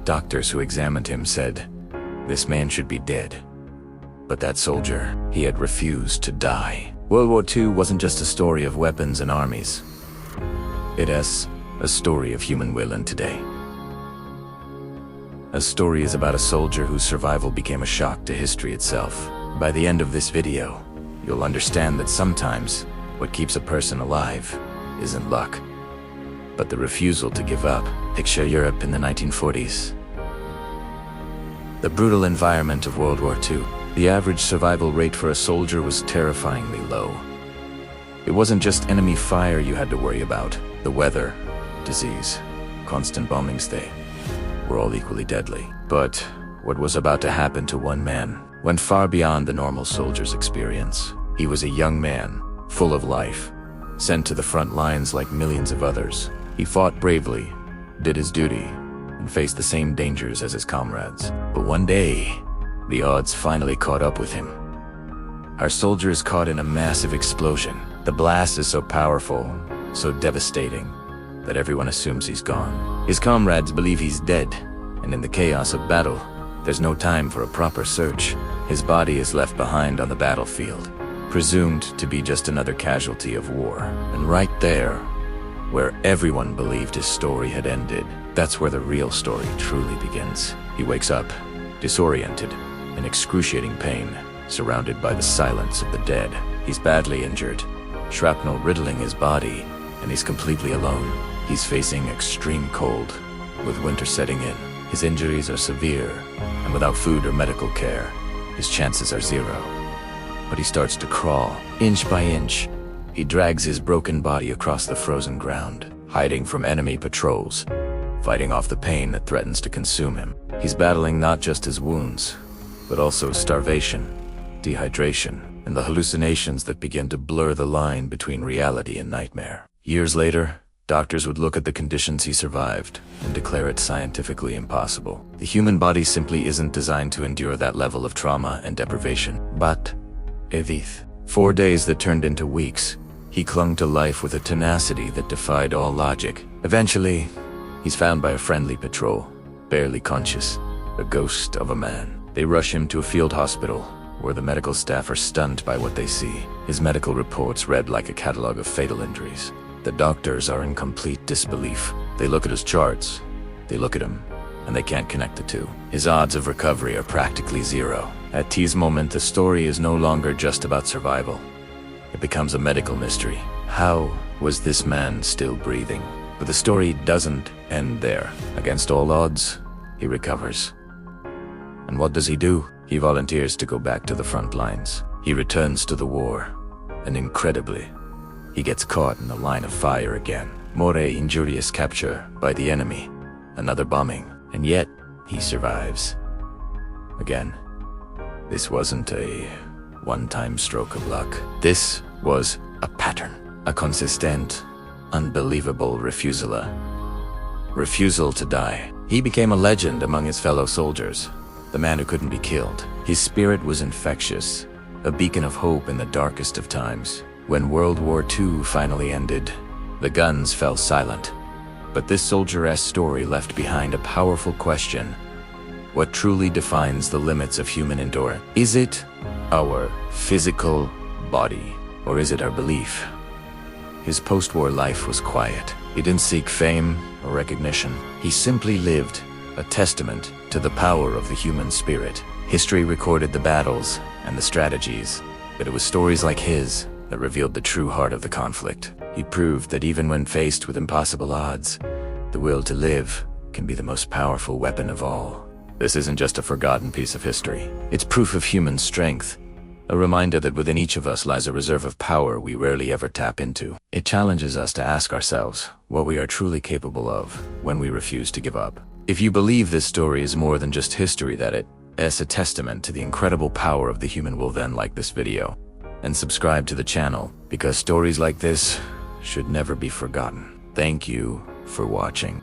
Doctors who examined him said, "This man should be dead." But that soldier, he had refused to die. World War II wasn't just a story of weapons and armies. It is a story of human will in today. A story is about a soldier whose survival became a shock to history itself. By the end of this video, you'll understand that sometimes what keeps a person alive isn't luck, but the refusal to give up. Picture Europe in the 1940s. The brutal environment of World War II. The average survival rate for a soldier was terrifyingly low. It wasn't just enemy fire you had to worry about. The weather, disease, constant bombings, they were all equally deadly. But what was about to happen to one man went far beyond the normal soldier's experience. He was a young man, full of life, sent to the front lines like millions of others. He fought bravely, did his duty, and faced the same dangers as his comrades. But one day, the odds finally caught up with him. Our soldier is caught in a massive explosion. The blast is so powerful, so devastating, that everyone assumes he's gone. His comrades believe he's dead, and in the chaos of battle, there's no time for a proper search. His body is left behind on the battlefield, presumed to be just another casualty of war. And right there, where everyone believed his story had ended, that's where the real story truly begins. He wakes up, disoriented, in excruciating pain, surrounded by the silence of the dead. He's badly injured, shrapnel riddling his body, and he's completely alone. He's facing extreme cold, with winter setting in. His injuries are severe, and without food or medical care, his chances are zero. But he starts to crawl, inch by inch. He drags his broken body across the frozen ground, hiding from enemy patrols, fighting off the pain that threatens to consume him. He's battling not just his wounds, but also starvation, dehydration, and the hallucinations that begin to blur the line between reality and nightmare. Years later, doctors would look at the conditions he survived and declare it scientifically impossible. The human body simply isn't designed to endure that level of trauma and deprivation. But Evith, 4 days that turned into weeks, he clung to life with a tenacity that defied all logic. Eventually, he's found by a friendly patrol, barely conscious, a ghost of a man. They rush him to a field hospital, where the medical staff are stunned by what they see. His medical reports read like a catalog of fatal injuries. The doctors are in complete disbelief. They look at his charts, they look at him, and they can't connect the two. His odds of recovery are practically zero. At T's moment, the story is no longer just about survival. It becomes a medical mystery. How was this man still breathing? But the story doesn't end there. Against all odds, he recovers. And what does he do? He volunteers to go back to the front lines. He returns to the war, and incredibly, he gets caught in the line of fire again. More injurious capture by the enemy, another bombing, and yet he survives. Again, this wasn't a one-time stroke of luck. This was a pattern, a consistent, unbelievable refusal to die. He became a legend among his fellow soldiers, the man who couldn't be killed. His spirit was infectious, a beacon of hope in the darkest of times. When World War II finally ended, the guns fell silent. But this soldier-esque story left behind a powerful question. What truly defines the limits of human endurance? Is it our physical body, or is it our belief? His post-war life was quiet. He didn't seek fame or recognition. He simply lived, a testament to the power of the human spirit. History recorded the battles and the strategies, but it was stories like his that revealed the true heart of the conflict. He proved that even when faced with impossible odds, the will to live can be the most powerful weapon of all. This isn't just a forgotten piece of history. It's proof of human strength, a reminder that within each of us lies a reserve of power we rarely ever tap into. It challenges us to ask ourselves what we are truly capable of when we refuse to give up. If you believe this story is more than just history, that it is a testament to the incredible power of the human will, then like this video and subscribe to the channel, because stories like this should never be forgotten. Thank you for watching.